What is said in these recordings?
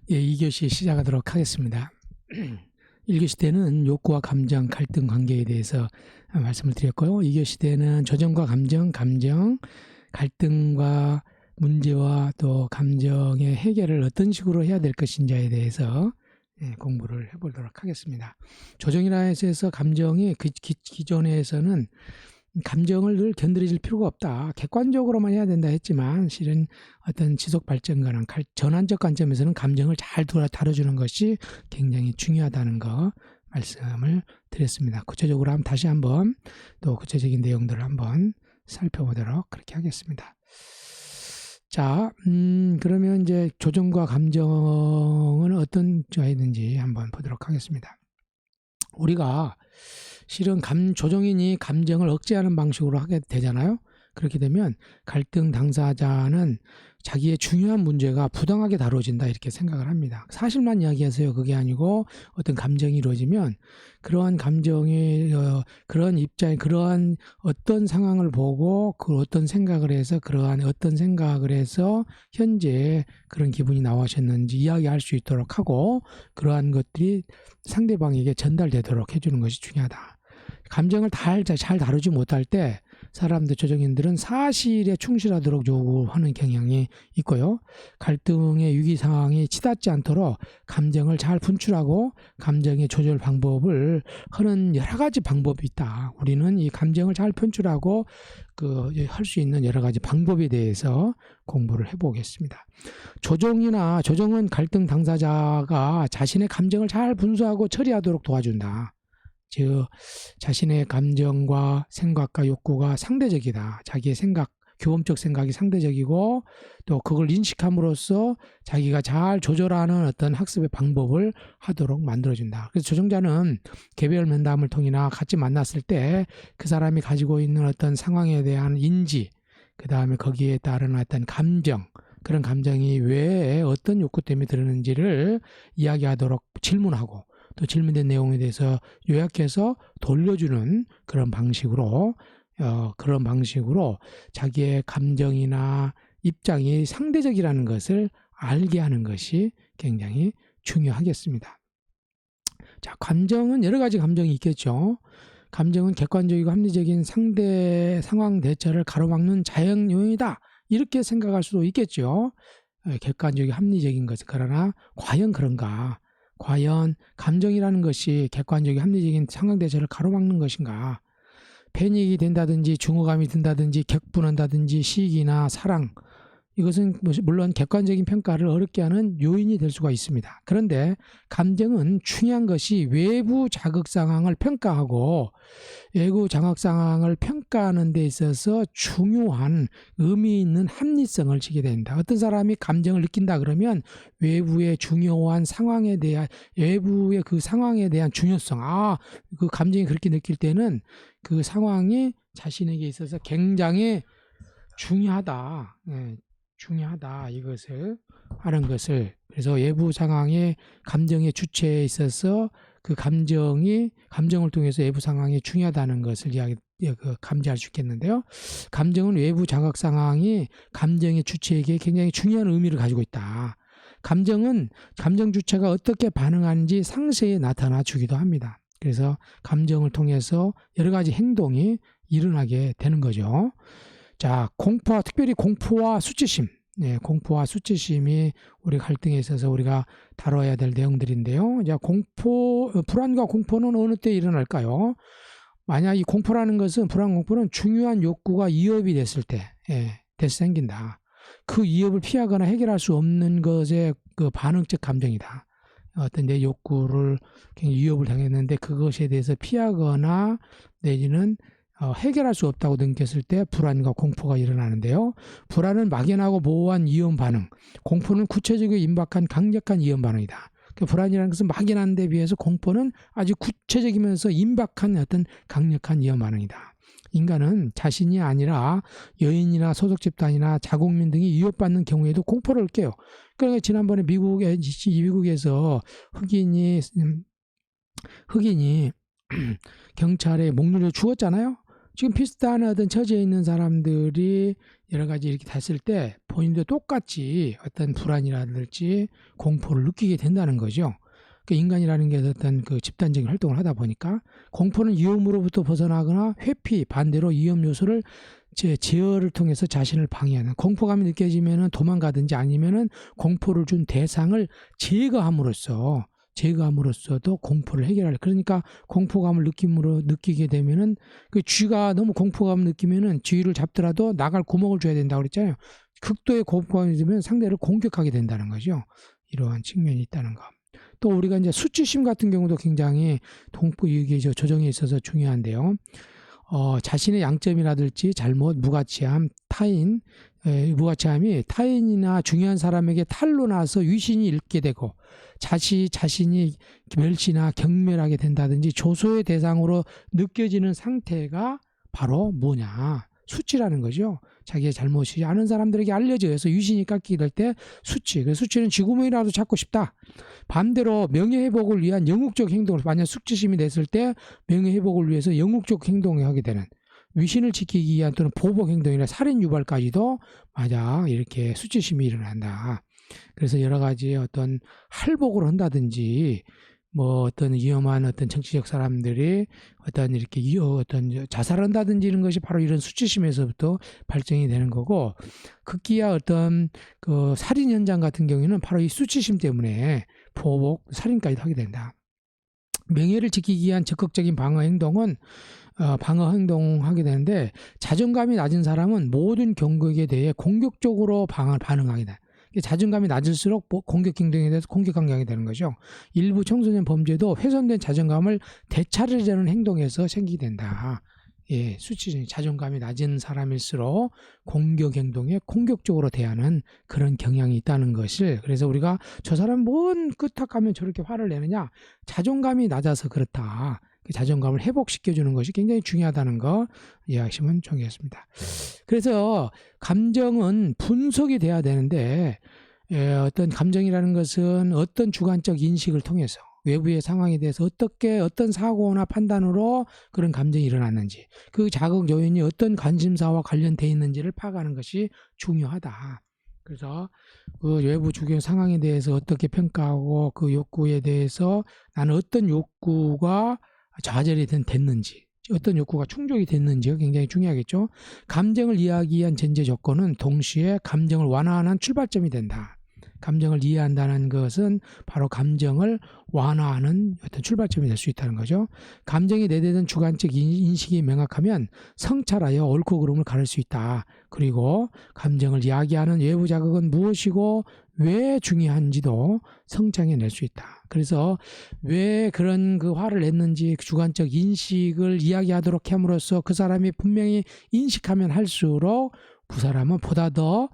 예, 2교시 시작하도록 하겠습니다. 1교시 때는 욕구와 감정, 갈등 관계에 대해서 말씀을 드렸고요. 2교시 때는 조정과 감정, 갈등과 문제와 또 감정의 해결을 어떤 식으로 해야 될 것인지에 대해서 공부를 해보도록 하겠습니다. 조정이라 해서 감정이 기존에서는 감정을 늘 견디질 필요가 없다. 객관적으로만 해야 된다 했지만 실은 어떤 지속 발전과는 전환적 관점에서는 감정을 잘 다뤄주는 것이 굉장히 중요하다는 거 말씀을 드렸습니다. 구체적으로 다시 한번 또 구체적인 내용들을 한번 살펴보도록 그렇게 하겠습니다. 자, 그러면 이제 조정과 감정은 어떤 조가 있는지 한번 보도록 하겠습니다. 우리가 실은 조정인이 감정을 억제하는 방식으로 하게 되잖아요. 그렇게 되면 갈등 당사자는 자기의 중요한 문제가 부당하게 다뤄진다 이렇게 생각을 합니다. 사실만 이야기하세요. 그게 아니고 어떤 감정이 이루어지면 그러한 감정이 그런 입장에 그러한 어떤 상황을 보고 그 어떤 생각을 해서 그러한 어떤 생각을 해서 현재 그런 기분이 나오셨는지 이야기할 수 있도록 하고 그러한 것들이 상대방에게 전달되도록 해주는 것이 중요하다. 감정을 잘 다루지 못할 때 사람들, 조정인들은 사실에 충실하도록 요구하는 경향이 있고요. 갈등의 위기상황이 치닫지 않도록 감정을 잘 분출하고 감정의 조절 방법을 하는 여러 가지 방법이 있다. 우리는 이 감정을 잘 분출하고 할 수 있는 여러 가지 방법에 대해서 공부를 해보겠습니다. 조정은 갈등 당사자가 자신의 감정을 잘 분수하고 처리하도록 도와준다. 즉 자신의 감정과 생각과 욕구가 상대적이다. 자기의 교범적 생각이 상대적이고 또 그걸 인식함으로써 자기가 잘 조절하는 어떤 학습의 방법을 하도록 만들어준다. 그래서 조정자는 개별 면담을 통해나 같이 만났을 때 그 사람이 가지고 있는 어떤 상황에 대한 인지, 그 다음에 거기에 따른 어떤 감정, 그런 감정이 왜 어떤 욕구 때문에 들었는지를 이야기하도록 질문하고 또 질문된 내용에 대해서 요약해서 돌려주는 그런 방식으로 자기의 감정이나 입장이 상대적이라는 것을 알게 하는 것이 굉장히 중요하겠습니다. 자, 감정은 여러 가지 감정이 있겠죠. 감정은 객관적이고 합리적인 상대 상황 대처를 가로막는 자연 요인이다. 이렇게 생각할 수도 있겠죠. 객관적이고 합리적인 것은 그러나 과연 그런가? 과연 감정이라는 것이 객관적이고 합리적인 상황 대처를 가로막는 것인가? 패닉이 된다든지 중후감이 든다든지 격분한다든지 시기나 사랑, 이것은 물론 객관적인 평가를 어렵게 하는 요인이 될 수가 있습니다. 그런데 감정은 중요한 것이 외부 자극 상황을 평가하고 외부 자극 상황을 평가하는 데 있어서 중요한 의미 있는 합리성을 지게 된다. 어떤 사람이 감정을 느낀다 그러면 외부의 중요한 상황에 대한 외부의 그 상황에 대한 중요성, 그 감정이 그렇게 느낄 때는 그 상황이 자신에게 있어서 굉장히 중요하다. 중요하다 이것을 하는 것을. 그래서 외부 상황의 감정의 주체에 있어서 그 감정을 통해서 외부 상황이 중요하다는 것을 감지할 수 있겠는데요. 감정은 외부 자극 상황이 감정의 주체에게 굉장히 중요한 의미를 가지고 있다. 감정 주체가 어떻게 반응하는지 상세히 나타나 주기도 합니다. 그래서 감정을 통해서 여러 가지 행동이 일어나게 되는 거죠. 자, 특별히 공포와 수치심. 공포와 수치심이 우리 갈등에 있어서 우리가 다뤄야 될 내용들인데요. 자, 불안과 공포는 어느 때 일어날까요? 만약 이 불안 공포는 중요한 욕구가 위협이 됐을 때, 생긴다. 그 위협을 피하거나 해결할 수 없는 것의 그 반응적 감정이다. 어떤 내 욕구를 굉장히 위협을 당했는데 그것에 대해서 피하거나 내지는 해결할 수 없다고 느꼈을 때 불안과 공포가 일어나는데요. 불안은 막연하고 모호한 이온 반응, 공포는 구체적이고 임박한 강력한 이온 반응이다. 불안이라는 것은 막연한 데 비해서 공포는 아주 구체적이면서 임박한 어떤 강력한 이온 반응이다. 인간은 자신이 아니라 여인이나 소속 집단이나 자국민 등이 위협받는 경우에도 공포를 느껴요. 그러니까 지난번에 미국에서 흑인이 경찰에 목률려 죽었잖아요. 지금 비슷한 어떤 처지에 있는 사람들이 여러 가지 이렇게 됐을 때 본인도 똑같이 어떤 불안이라든지 공포를 느끼게 된다는 거죠. 그 인간이라는 게 어떤 그 집단적인 활동을 하다 보니까 공포는 위험으로부터 벗어나거나 회피, 반대로 위험 요소를 제어를 통해서 자신을 방해하는, 공포감이 느껴지면은 도망가든지 아니면은 공포를 준 대상을 제거함으로써도 공포를 해결할. 그러니까 공포감을 느끼게 되면은 그 쥐가 너무 공포감을 느끼면은 쥐를 잡더라도 나갈 구멍을 줘야 된다고 그랬잖아요. 극도의 공포감이 들면 상대를 공격하게 된다는 거죠. 이러한 측면이 있다는 거. 또 우리가 이제 수치심 같은 경우도 굉장히 동부 이게 조정에 있어서 중요한데요. 자신의 양점이라든지 잘못, 무가치함, 무가치함이 타인이나 중요한 사람에게 탈로 나서 위신이 잃게 되고 자신이 멸시나 경멸하게 된다든지 조소의 대상으로 느껴지는 상태가 바로 뭐냐? 수치라는 거죠. 자기의 잘못이 아는 사람들에게 알려져서 위신이 깎이게 될 때 수치. 그 수치는 쥐구멍이라도 찾고 싶다. 반대로 명예회복을 위한 영웅적 행동을, 만약 수치심이 됐을 때 명예회복을 위해서 영웅적 행동을 하게 되는, 위신을 지키기 위한 또는 보복 행동이나 살인 유발까지도 만약 이렇게 수치심이 일어난다. 그래서 여러 가지 어떤 할복을 한다든지 뭐 어떤 위험한 어떤 정치적 사람들이 어떤 자살한다든지 이런 것이 바로 이런 수치심에서부터 발생이 되는 거고, 극기야 어떤 그 살인 현장 같은 경우에는 바로 이 수치심 때문에 보복, 살인까지 하게 된다. 명예를 지키기 위한 적극적인 방어 행동은 방어행동하게 되는데, 자존감이 낮은 사람은 모든 공격에 대해 공격적으로 반응하게 돼. 자존감이 낮을수록 공격 행동에 대해서 공격한 경향이 되는 거죠. 일부 청소년 범죄도 훼손된 자존감을 되찾으려는 행동에서 생기게 된다. 예, 수치적인 자존감이 낮은 사람일수록 공격 행동에 공격적으로 대하는 그런 경향이 있다는 것을, 그래서 우리가 저 사람 뭔 끄떡하면 저렇게 화를 내느냐, 자존감이 낮아서 그렇다. 그 자존감을 회복시켜주는 것이 굉장히 중요하다는 거 이해하시면 좋겠습니다. 그래서 감정은 분석이 돼야 되는데, 어떤 감정이라는 것은 어떤 주관적 인식을 통해서 외부의 상황에 대해서 어떤 사고나 판단으로 그런 감정이 일어났는지, 그 자극 요인이 어떤 관심사와 관련되어 있는지를 파악하는 것이 중요하다. 그래서 그 외부 주변 상황에 대해서 어떻게 평가하고 그 욕구에 대해서 나는 어떤 욕구가 좌절이 됐는지, 어떤 욕구가 충족이 됐는지가 굉장히 중요하겠죠. 감정을 이해하기 위한 전제 조건은 동시에 감정을 완화하는 출발점이 된다. 감정을 이해한다는 것은 바로 감정을 완화하는 어떤 출발점이 될 수 있다는 거죠. 감정이 내재된 주관적 인식이 명확하면 성찰하여 옳고 그름을 가를 수 있다. 그리고 감정을 이야기하는 외부 자극은 무엇이고 왜 중요한지도 성찰해낼 수 있다. 그래서 왜 그런 그 화를 냈는지 주관적 인식을 이야기하도록 함으로써 그 사람이 분명히 인식하면 할수록 그 사람은 보다 더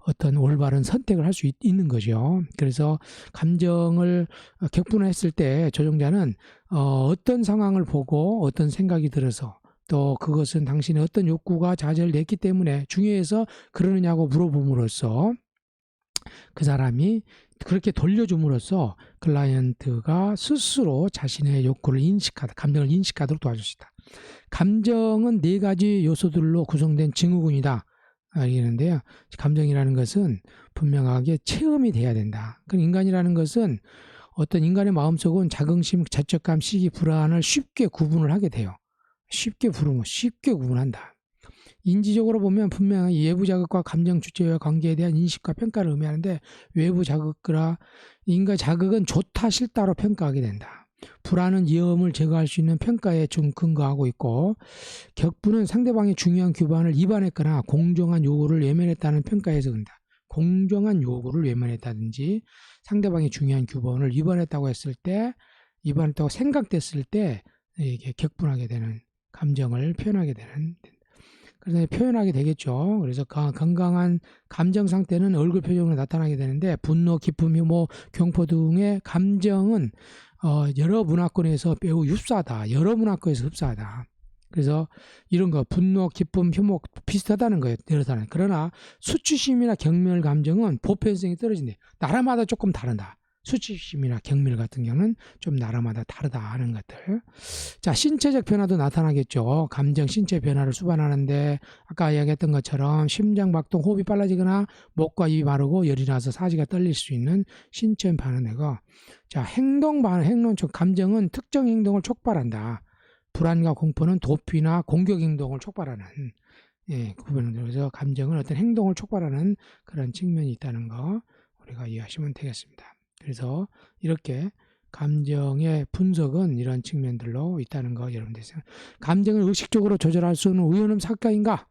어떤 올바른 선택을 할 수 있는 거죠. 그래서 감정을 격분했을 때 조종자는 어떤 상황을 보고 어떤 생각이 들어서, 또 그것은 당신의 어떤 욕구가 좌절됐기 때문에 중요해서 그러느냐고 물어봄으로써 그 사람이 그렇게 돌려줌으로써 클라이언트가 스스로 자신의 욕구를 감정을 인식하도록 도와줄 수 있다. 감정은 4가지 요소들로 구성된 증후군이다. 알겠는데요. 감정이라는 것은 분명하게 체험이 돼야 된다. 인간이라는 것은 어떤 인간의 마음속은 자긍심, 자책감, 시기, 불안을 쉽게 구분을 하게 돼요. 쉽게 구분한다. 인지적으로 보면 분명히 외부 자극과 감정 주체와의 관계에 대한 인식과 평가를 의미하는데, 외부 자극과 인간 자극은 좋다 싫다로 평가하게 된다. 불안은 위험을 제거할 수 있는 평가에 좀 근거하고 있고, 격분은 상대방의 중요한 규범을 위반했거나 공정한 요구를 외면했다는 평가에서 그런다. 공정한 요구를 외면했다든지 상대방의 중요한 규범을 위반했다고 생각됐을 때 이게 격분하게 되는, 감정을 표현하게 되는, 그래서 표현하게 되겠죠. 그래서 건강한 감정 상태는 얼굴 표정으로 나타나게 되는데, 분노, 기쁨, 혐오, 경포 등의 감정은 여러 문화권에서 매우 흡사하다. 여러 문화권에서 흡사하다. 그래서 이런 거 분노, 기쁨, 혐오 비슷하다는 거예요. 그러나 수치심이나 경멸 감정은 보편성이 떨어진대. 나라마다 조금 다르다. 수치심이나 경멸 같은 경우는 좀 나라마다 다르다 하는 것들. 자, 신체적 변화도 나타나겠죠. 감정, 신체 변화를 수반하는데 아까 이야기했던 것처럼 심장박동, 호흡이 빨라지거나 목과 입이 마르고 열이 나서 사지가 떨릴 수 있는 신체 반응이고, 자, 행동 반응, 감정은 특정 행동을 촉발한다. 불안과 공포는 도피나 공격 행동을 촉발하는, 그래서 감정은 어떤 행동을 촉발하는 그런 측면이 있다는 거 우리가 이해하시면 되겠습니다. 그래서 이렇게 감정의 분석은 이런 측면들로 있다는 거 여러분들, 감정을 의식적으로 조절할 수 있는 의존음 사건인가?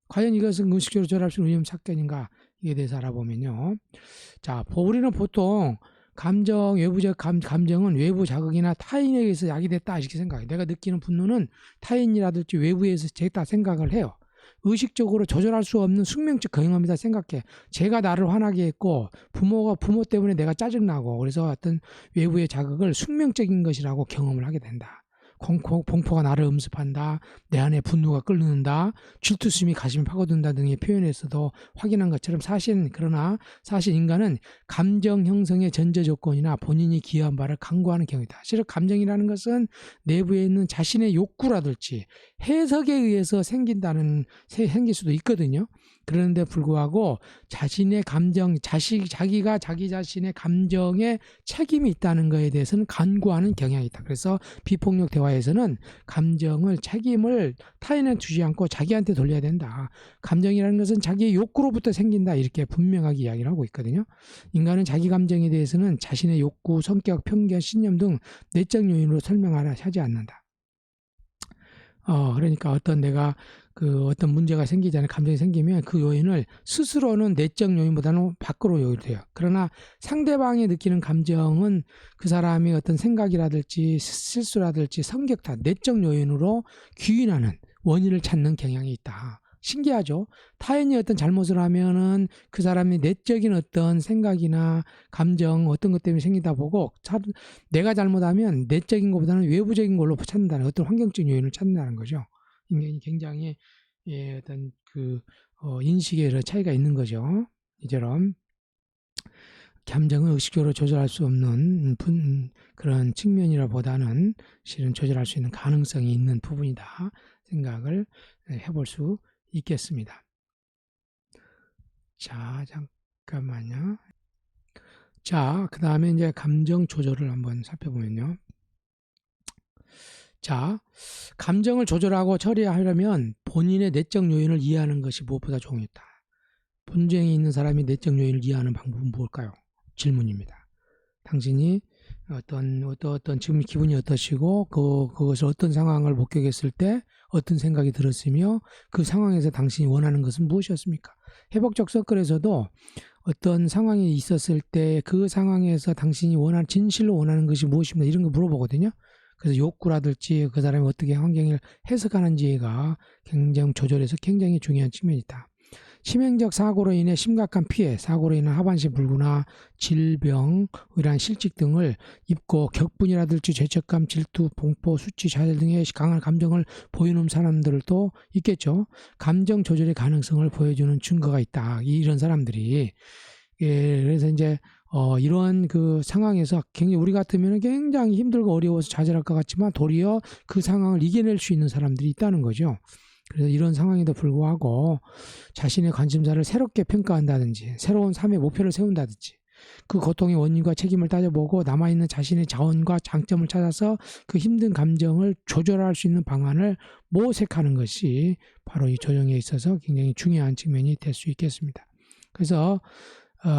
과연 이것은 의식적으로 조절할 수 있는 의존음 사건인가? 이에 대해서 알아보면요. 자, 우리는 보통 감정, 외부적 감정은 외부 자극이나 타인에 의해서 야기됐다 이렇게 생각해요. 내가 느끼는 분노는 타인이라든지 외부에서 됐다 생각을 해요. 의식적으로 조절할 수 없는 숙명적 경험이다 생각해. 제가 나를 화나게 했고 부모 때문에 내가 짜증나고 그래서 어떤 외부의 자극을 숙명적인 것이라고 경험을 하게 된다. 공포가 나를 음습한다. 내 안에 분노가 끓는다. 질투심이 가슴이 파고든다 등의 표현에서도 확인한 것처럼 그러나 사실 인간은 감정 형성의 전제 조건이나 본인이 기여한 바를 강구하는 경우이다. 실은 감정이라는 것은 내부에 있는 자신의 욕구라든지 해석에 의해서 생길 수도 있거든요. 그런데 불구하고 자신의 감정, 자기가 자기 자신의 감정에 책임이 있다는 것에 대해서는 간구하는 경향이 있다. 그래서 비폭력 대화에서는 감정을, 책임을 타인한테 주지 않고 자기한테 돌려야 된다. 감정이라는 것은 자기의 욕구로부터 생긴다. 이렇게 분명하게 이야기를 하고 있거든요. 인간은 자기 감정에 대해서는 자신의 욕구, 성격, 편견, 신념 등 내적 요인으로 하지 않는다. 그러니까 어떤 문제가 생기지 않은 감정이 생기면 그 요인을 스스로는 내적 요인보다는 밖으로 요인돼요. 그러나 상대방이 느끼는 감정은 그 사람의 어떤 생각이라든지 실수라든지 성격 다 내적 요인으로 귀인하는 원인을 찾는 경향이 있다. 신기하죠? 타인이 어떤 잘못을 하면은 그 사람의 내적인 어떤 생각이나 감정 어떤 것 때문에 생기다 보고 내가 잘못하면 내적인 것보다는 외부적인 걸로 찾는다는 어떤 환경적 요인을 찾는다는 거죠. 인간이 굉장히 어떤 인식의 차이가 있는 거죠. 이처럼 감정은 의식적으로 조절할 수 없는 그런 측면이라보다는 실은 조절할 수 있는 가능성이 있는 부분이다 생각을 해볼 수 있겠습니다. 자, 잠깐만요. 자, 그 다음에 이제 감정 조절을 한번 살펴보면요. 자, 감정을 조절하고 처리하려면 본인의 내적 요인을 이해하는 것이 무엇보다 중요하다. 분쟁이 있는 사람이 내적 요인을 이해하는 방법은 무엇일까요? 질문입니다. 당신이 어떤 지금 기분이 어떠시고 그것을 어떤 상황을 목격했을 때 어떤 생각이 들었으며 그 상황에서 당신이 원하는 것은 무엇이었습니까? 회복적 서클에서도 어떤 상황이 있었을 때 그 상황에서 당신이 진실로 원하는 것이 무엇입니까? 이런 거 물어보거든요. 그래서 욕구라든지 그 사람이 어떻게 환경을 해석하는지가 굉장히 조절해서 굉장히 중요한 측면이 있다. 치명적 사고로 인해 심각한 피해, 사고로 인한 하반신 불구나 질병, 이러한 실직 등을 입고 격분이라든지 죄책감, 질투, 공포, 수치, 좌절 등의 강한 감정을 보이는 사람들도 있겠죠. 감정 조절의 가능성을 보여주는 증거가 있다. 이런 사람들이. 그래서 이제 이러한 그 상황에서 굉장히 우리 같으면 굉장히 힘들고 어려워서 좌절할 것 같지만 도리어 그 상황을 이겨낼 수 있는 사람들이 있다는 거죠. 그래서 이런 상황에도 불구하고 자신의 관심사를 새롭게 평가한다든지 새로운 삶의 목표를 세운다든지 그 고통의 원인과 책임을 따져보고 남아있는 자신의 자원과 장점을 찾아서 그 힘든 감정을 조절할 수 있는 방안을 모색하는 것이 바로 이 조정에 있어서 굉장히 중요한 측면이 될 수 있겠습니다. 그래서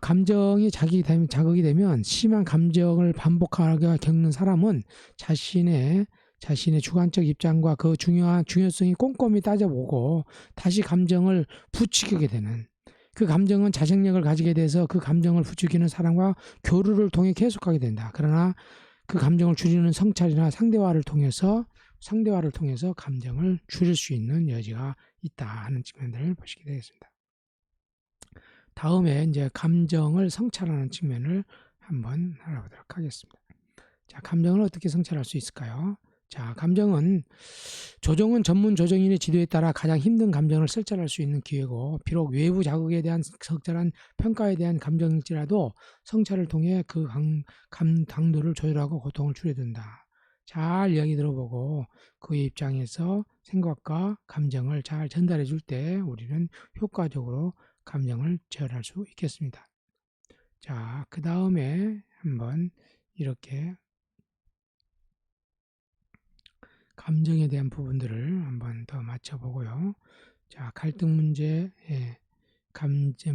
감정이 자극이 되면 심한 감정을 반복하게 겪는 사람은 자신의 주관적 입장과 그 중요성이 꼼꼼히 따져보고 다시 감정을 부추기게 되는, 그 감정은 자생력을 가지게 돼서 그 감정을 부추기는 사람과 교류를 통해 계속하게 된다. 그러나 그 감정을 줄이는 성찰이나 상대화를 통해서 감정을 줄일 수 있는 여지가 있다 하는 측면들을 보시게 되겠습니다. 다음에 이제 감정을 성찰하는 측면을 한번 알아보도록 하겠습니다. 자, 감정을 어떻게 성찰할 수 있을까요? 자, 감정은 조정은 전문 조정인의 지도에 따라 가장 힘든 감정을 설정할 수 있는 기회고, 비록 외부 자극에 대한 적절한 평가에 대한 감정일지라도 성찰을 통해 그 강도를 조절하고 고통을 줄여둔다. 잘 이야기 들어보고 그의 입장에서 생각과 감정을 잘 전달해 줄 때 우리는 효과적으로 감정을 제어할 수 있겠습니다. 자, 그 다음에 한번 이렇게 감정에 대한 부분들을 한번 더 맞춰보고요. 자, 갈등 문제, 갈등의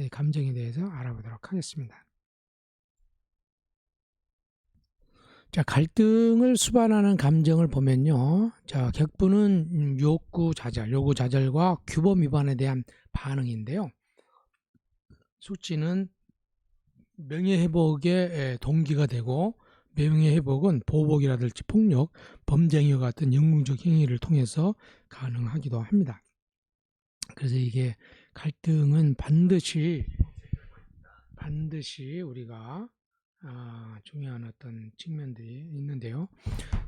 감정에 대해서 알아보도록 하겠습니다. 자, 갈등을 수반하는 감정을 보면요. 자, 격분은 요구 좌절과 규범 위반에 대한 반응인데요. 수치는 명예회복의 동기가 되고, 명예회복은 보복이라든지 폭력, 범죄행위와 같은 영웅적 행위를 통해서 가능하기도 합니다. 그래서 이게 갈등은 반드시 우리가 중요한 어떤 측면들이 있는데요.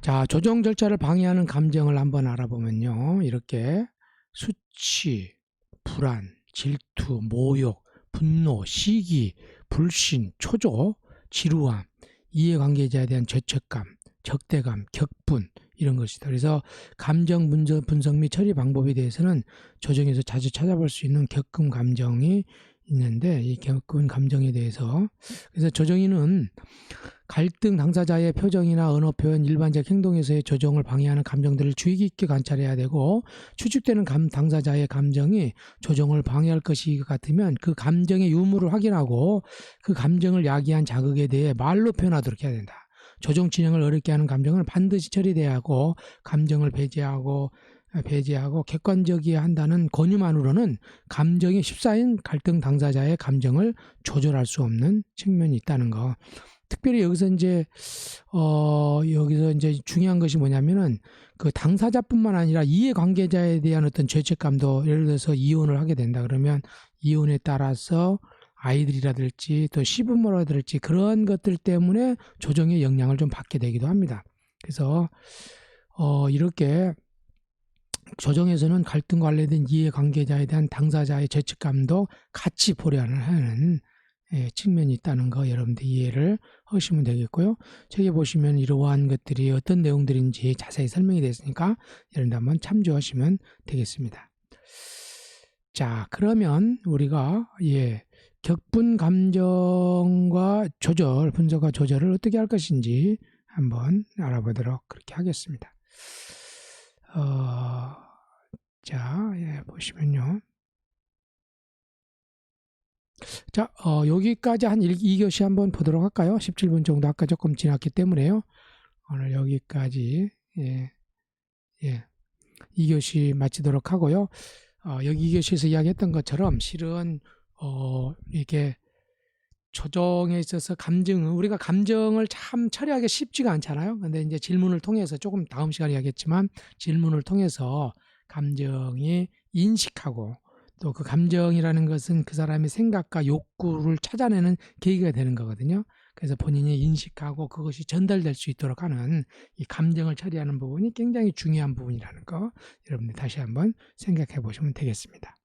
자, 조정 절차를 방해하는 감정을 한번 알아보면요. 이렇게 수치, 불안, 질투, 모욕, 분노, 시기, 불신, 초조, 지루함, 이해관계자에 대한 죄책감, 적대감, 격분 이런 것이다. 그래서 감정 분석 및 처리 방법에 대해서는 조정에서 자주 찾아볼 수 있는 격분 감정이 있는데, 이 격분 감정에 대해서 그래서 조정인은 갈등 당사자의 표정이나 언어 표현, 일반적 행동에서의 조정을 방해하는 감정들을 주의 깊게 관찰해야 되고, 추측되는 당사자의 감정이 조정을 방해할 것이 같으면 그 감정의 유무를 확인하고 그 감정을 야기한 자극에 대해 말로 표현하도록 해야 된다. 조정 진행을 어렵게 하는 감정은 반드시 처리돼야 하고, 감정을 배제하고 객관적이어야 한다는 권유만으로는 감정이 휩싸인 갈등 당사자의 감정을 조절할 수 없는 측면이 있다는 거. 특별히 여기서 이제 중요한 것이 뭐냐면은 그 당사자뿐만 아니라 이해관계자에 대한 어떤 죄책감도, 예를 들어서 이혼을 하게 된다 그러면 이혼에 따라서 아이들이라든지 또 시부모라든지 그런 것들 때문에 조정의 영향을 좀 받게 되기도 합니다. 그래서 이렇게 조정에서는 갈등 관련된 이해관계자에 대한 당사자의 죄책감도 같이 고려하는 측면이 있다는 거 여러분들 이해를 하시면 되겠고요. 책에 보시면 이러한 것들이 어떤 내용들인지 자세히 설명이 되어 있으니까 여러분들 한번 참조하시면 되겠습니다. 자, 그러면 우리가 격분 감정과 분석과 조절을 어떻게 할 것인지 한번 알아보도록 그렇게 하겠습니다. 보시면요. 자, 여기까지 한 2교시 한번 보도록 할까요? 17분 정도 아까 조금 지났기 때문에요. 오늘 여기까지 2교시 마치도록 하고요. 여기 2교시에서 이야기했던 것처럼 실은 이게 조정에 있어서 우리가 감정을 참 처리하기 쉽지가 않잖아요. 근데 이제 질문을 통해서, 조금 다음 시간에 이야기했지만 질문을 통해서 감정이 인식하고, 또 그 감정이라는 것은 그 사람의 생각과 욕구를 찾아내는 계기가 되는 거거든요. 그래서 본인이 인식하고 그것이 전달될 수 있도록 하는 이 감정을 처리하는 부분이 굉장히 중요한 부분이라는 거 여러분들 다시 한번 생각해 보시면 되겠습니다.